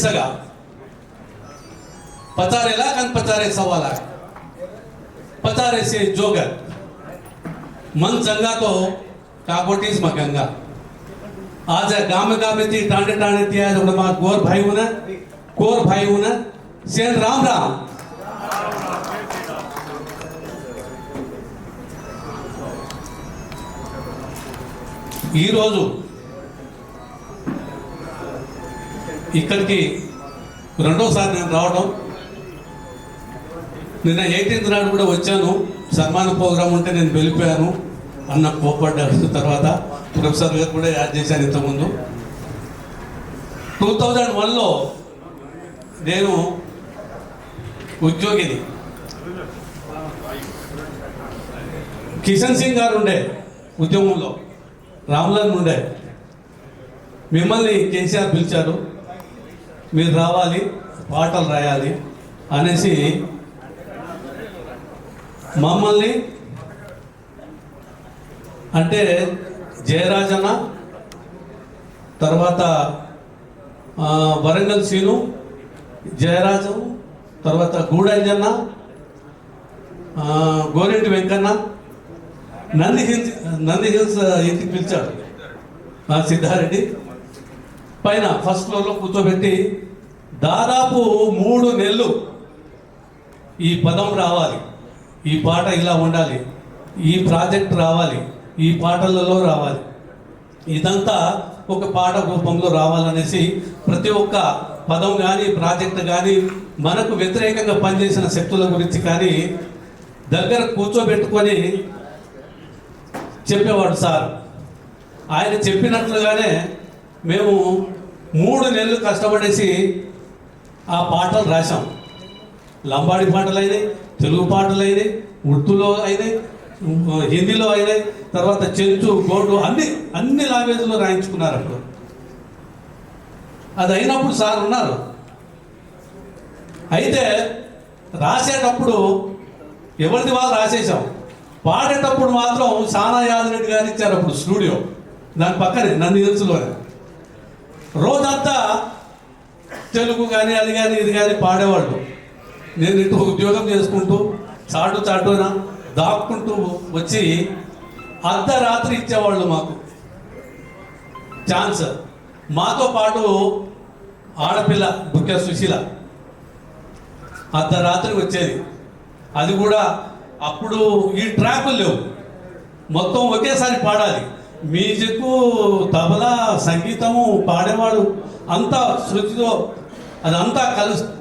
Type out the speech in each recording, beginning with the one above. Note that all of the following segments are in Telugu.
सगा 50 लाख आणि 50 लाख 50 से जोगत मन चंगा तो काकोटीस मगंगा आज गामे गामे थी टांडे टांडे थी आज उन्हें गोर भाई होना सेन राम राम ఈ రోజు ఇక్కడికి రెండోసారి నేను రావడం నిన్న 18th నాడు కూడా వచ్చాను సన్మాన ప్రోగ్రాం ఉంటే నేను వెళ్ళిపోయాను అన్న కోపడ్డాడు తర్వాత ప్రొఫెసర్ గారు కూడా యాడ్ చేశాను ఇంతకుముందు 2001లో నేను ఉద్యోగిని కిషన్ సింగ్ గారు ఉండే ఉద్యమంలో రామ్లన్ ఉండే మిమ్మల్ని కేసీఆర్ పిలిచారు మీరు రావాలి పాటలు రాయాలి అనేసి మమ్మల్ని అంటే జయరాజన్న తర్వాత వరంగల్ సీను జయరాజు తర్వాత గూడంజన్న గోరెంటి వెంకన్న నంది హిల్స్ ఇంటికి పిలిచాడు సిద్ధారెడ్డి పైన ఫస్ట్ ఫ్లోర్లో కూర్చోబెట్టి దాదాపు 3 నెలలు ఈ పదం రావాలి, ఈ పాట ఇలా ఉండాలి, ఈ ప్రాజెక్ట్ రావాలి, ఈ పాటలలో రావాలి, ఇదంతా ఒక పాట రూపంలో రావాలనేసి ప్రతి ఒక్క పదం కానీ ప్రాజెక్ట్ కానీ మనకు వ్యతిరేకంగా పనిచేసిన శక్తుల గురించి కానీ దగ్గర కూర్చోబెట్టుకొని చెప్పేవాడు సార్. ఆయన చెప్పినట్లుగానే మేము 3 నెలలు కష్టపడేసి ఆ పాటలు రాసాం. లంబాడి పాటలు అయినాయి, తెలుగు పాటలు అయినాయి, ఉర్దూలో అయినాయి, హిందీలో అయినాయి, తర్వాత చెంచు గోడు అన్ని లాంగ్వేజ్లో రాయించుకున్నారు. అప్పుడు అది అయినప్పుడు సార్ ఉన్నారు. అయితే రాసేటప్పుడు ఎవరిది వాళ్ళు రాసేసాం, పాడేటప్పుడు మాత్రం సానా యాదరెడ్డి గారు ఇచ్చారు అప్పుడు స్టూడియో, దాని పక్కనే నంది హిల్స్లోనే. రోజంతా తెలుగు కానీ అది కానీ ఇది కానీ పాడేవాళ్ళు. నేను ఇటు ఉద్యోగం చేసుకుంటూ చాటున దాక్కుంటూ వచ్చి అర్ధరాత్రి ఇచ్చేవాళ్ళు మాకు ఛాన్స్. మాతో పాటు ఆడపిల్ల బుక్కె సుశీల అర్ధరాత్రి వచ్చేది. అది కూడా అప్పుడు ఈ ట్రాకులు లేవు, మొత్తం ఒకేసారి పాడాలి. మ్యూజిక్, తబలా, సంగీతము, పాడేవాడు అంతా శృతితో అదంతా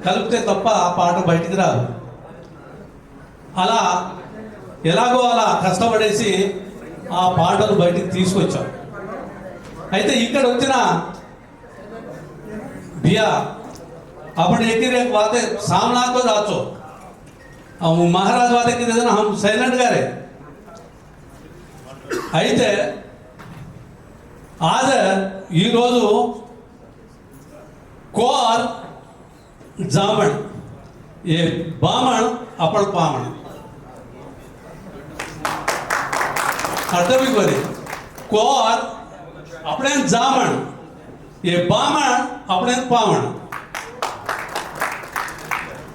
కలిపితే తప్ప ఆ పాట బయటికి రాదు. అలా ఎలాగో అలా కష్టపడేసి ఆ పాటలు బయటికి తీసుకొచ్చాం. అయితే ఇక్కడ వచ్చిన బియా అప్పుడు ఎక్కిరే వాతే సామ్నాథ్తో దాచో మహారాజ్ వాదకి హం సైలెంట్ గారే. అయితే आज ఈరోజు కోర్ जामण ये बामण अपड़ पामण अर्थवी कोरी कोर अपने जामण ये बामण अपने पामण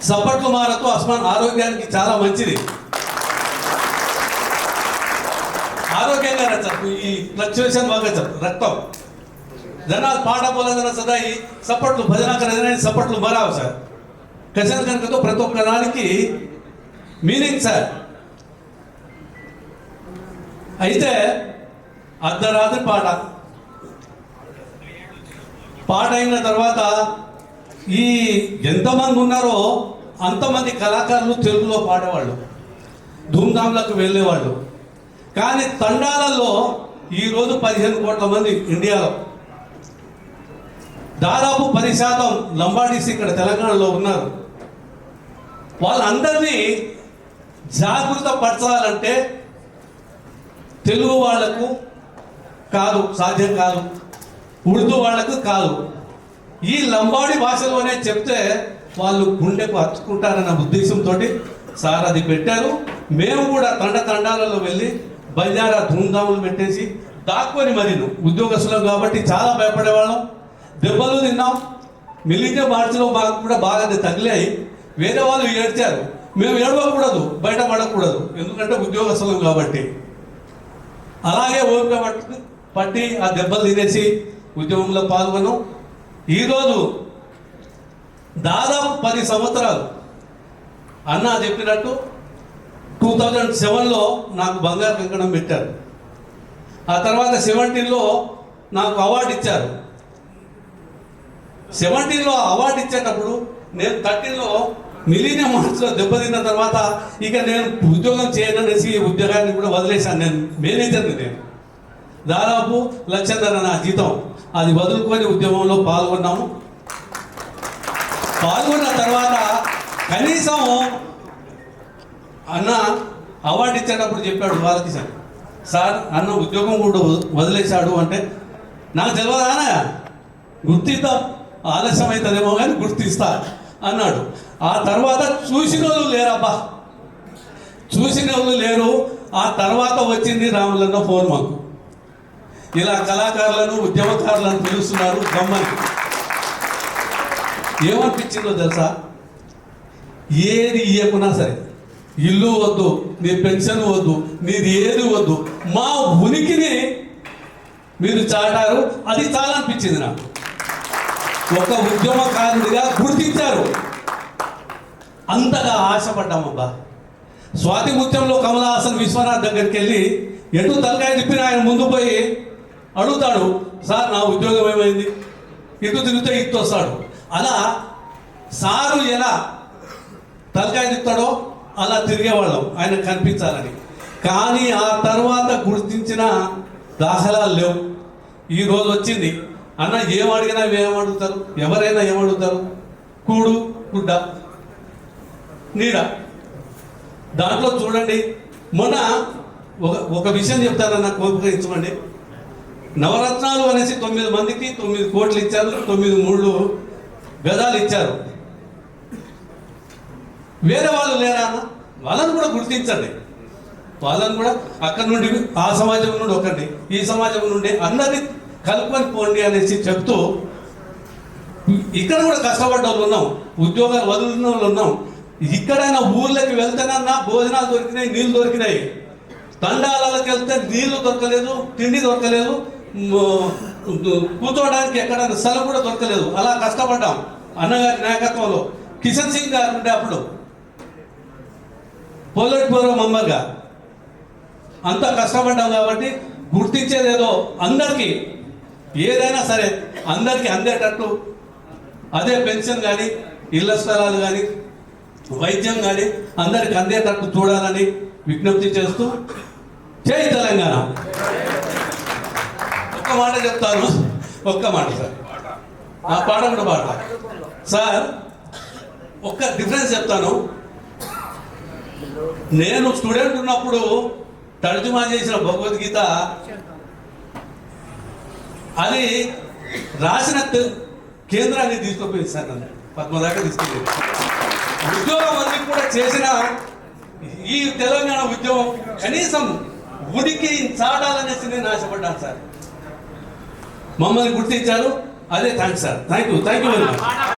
సపట్లు మారతో అస్మాన్ ఆరోగ్యానికి చాలా మంచిది. ఆరోగ్యంగా రచ్చదు ఈ ఫ్లక్చుయేషన్ బాగా రక్తం జనాలు పాట పోలేదన్న సదా ఈ సపట్లు భజన కరదనే సపట్లు మరావు సార్. కసన కనుకతో ప్రతి ఒక్క దానికి మీనింగ్ సార్. అయితే అర్ధరాత్రి పాట అయిన తర్వాత ఈ ఎంతమంది ఉన్నారో అంతమంది కళాకారులు తెలుగులో పాడేవాళ్ళు, ధూమ్ధాంలకు వెళ్ళేవాళ్ళు. కానీ తండాలలో ఈరోజు 15 కోట్ల మంది ఇండియాలో, దాదాపు 10% లంబాడీస్ ఇక్కడ తెలంగాణలో ఉన్నారు. వాళ్ళందరినీ జాగృత పరచాలంటే తెలుగు వాళ్లకు కాదు, సాధ్యం కాదు, ఉర్దూ వాళ్లకు కాదు, ఈ లంబాడి భాషలోనే చెప్తే వాళ్ళు గుండెకు హత్తుకుంటారన్న ఉద్దేశంతో సార్ అది పెట్టారు. మేము కూడా తండాలలో వెళ్ళి బంజారా ధూమ్ధాములు పెట్టేసి దాక్కొని మరి ఉద్యోగస్తులం కాబట్టి చాలా భయపడేవాళ్ళం. దెబ్బలు తిన్నాం, మిలిటరీ మార్చిలో మాకు కూడా బాగా తగిలాయి. వేరే వాళ్ళు ఏడ్చారు, మేము ఏడవకూడదు, బయట పడకూడదు, ఎందుకంటే ఉద్యోగస్తులం కాబట్టి. అలాగే ఓపిక పట్టి ఆ దెబ్బలు తినేసి ఉద్యమంలో పాల్గొన్నాం. ఈరోజు దాదాపు 10 సంవత్సరాలు అన్న చెప్పినట్టు 2007లో నాకు బంగారు కంకణం పెట్టారు. ఆ తర్వాత 17లో నాకు అవార్డు ఇచ్చారు. 17లో అవార్డు ఇచ్చేటప్పుడు నేను 13లో మిలీనియం మార్చ్లో దెబ్బతిన్న తర్వాత ఇక నేను ఉద్యోగం చేయననేసి ఉద్యోగాన్ని కూడా వదిలేశాను. నేను మేనేజర్ని, నేను దాదాపు 1.5 లక్ష నా జీతం, అది వదులుకొని ఉద్యమంలో పాల్గొన్నాము. పాల్గొన్న తర్వాత కనీసం అన్న అవార్డు ఇచ్చేటప్పుడు చెప్పాడు వాళ్ళకి, సార్ అన్న ఉద్యోగం కూడా వదిలేశాడు అంటే నాకు తెలియదానా, గుర్తిద్దాం, ఆలస్యం అవుతుందేమో కానీ గుర్తిస్తా అన్నాడు. ఆ తర్వాత చూసిన వాళ్ళు లేరబ్బా, చూసిన వాళ్ళు లేరు. ఆ తర్వాత వచ్చింది రాములన్న ఫోన్ మాకు, ఇలా కళాకారులను ఉద్యమకారులను పిలుస్తున్నారు గమ్మని. ఏమనిపించిందో తెలుసా, ఏది ఇయ్యకున్నా సరే, ఇల్లు వద్దు, నీ పెన్షన్ వద్దు, నీది ఏది వద్దు, మా ఉనికిని మీరు చాటారు, అది చాలా అనిపించింది నాకు. ఒక ఉద్యమకారుడిగా గుర్తించారు, అంతగా ఆశపడ్డామబ్బా. స్వాతి ముత్యంలో కమల్ హాసన్ విశ్వనాథ్ దగ్గరికి వెళ్ళి ఎటు తలకాయ తిప్పిన ఆయన ముందు పోయి అడుగుతాడు, సార్ నా ఉద్యోగం ఏమైంది, ఇటు తిరిగితే ఇటు వస్తాడు. అలా సారు ఎలా తలకాయ తిప్పుతాడో అలా తిరిగేవాళ్ళం ఆయన కనిపించాలని. కానీ ఆ తర్వాత గుర్తించిన దాఖలాలు లేవు. ఈరోజు వచ్చింది, అన్న ఏం అడిగినా ఏమడుగుతారు, ఎవరైనా ఏమడుగుతారు, కూడు గుడ్డ నీడ. దాంట్లో చూడండి, మొన్న ఒక విషయం చెప్తారన్న, కోపగించమండి. నవరత్నాలు అనేసి 9 మందికి 9 కోట్లు ఇచ్చారు, 9 3 గజాలు ఇచ్చారు. వేరే వాళ్ళు లేరా అన్న, వాళ్ళని కూడా గుర్తించండి. వాళ్ళని కూడా అక్కడి నుండి, ఆ సమాజం నుండి ఒకటి, ఈ సమాజం నుండి అందరినీ కలుపుకొని పోండి అనేసి చెప్తూ, ఇక్కడ కూడా కష్టపడ్డ వాళ్ళు ఉన్నాం, ఉద్యోగాలు వదులున్న వాళ్ళు ఉన్నాం. ఇక్కడైనా ఊర్లోకి వెళ్తేనన్నా భోజనాలు దొరికినాయి, నీళ్ళు దొరికినాయి. తండాలకు వెళ్తే నీళ్లు దొరకలేదు, తిండి దొరకలేదు, కూర్చోవడానికి ఎక్కడైనా స్థలం కూడా దొరకలేదు. అలా కష్టపడ్డాం అన్నగారి నాయకత్వంలో. కిషన్ సింగ్ గారు ఉండే అప్పుడు పొలిట్ బ్యూరో మెంబర్గా అంతా కష్టపడ్డాం. కాబట్టి గుర్తించేదేదో అందరికీ, ఏదైనా సరే అందరికీ అందేటట్టు, అదే పెన్షన్ కానీ, ఇళ్ల స్థలాలు కానీ, వైద్యం కానీ అందరికి అందేటట్టు చూడాలని విజ్ఞప్తి చేస్తూ, జై తెలంగాణ. ఒక్క మాట చెప్తాను, ఒక్క మాట సార్, ఆ పాట కూడా పాడతా సార్. ఒక్క డిఫరెన్స్ చెప్తాను. నేను స్టూడెంట్ ఉన్నప్పుడు తర్జుమా చేసిన భగవద్గీత, అది రాసిన కేంద్రాన్ని తీసుకుపోయింది సార్, నన్ను పద్మదాకా తీసుకెళ్ళి. ఉద్యోగం అన్ని కూడా చేసిన ఈ తెలంగాణ ఉద్యమం కనీసం ఉనికి చాటాలనేసి నేను ఆశపడ్డాను సార్. మమ్మల్ని గుర్తించారు, అదే thanks sir. Thank you very much.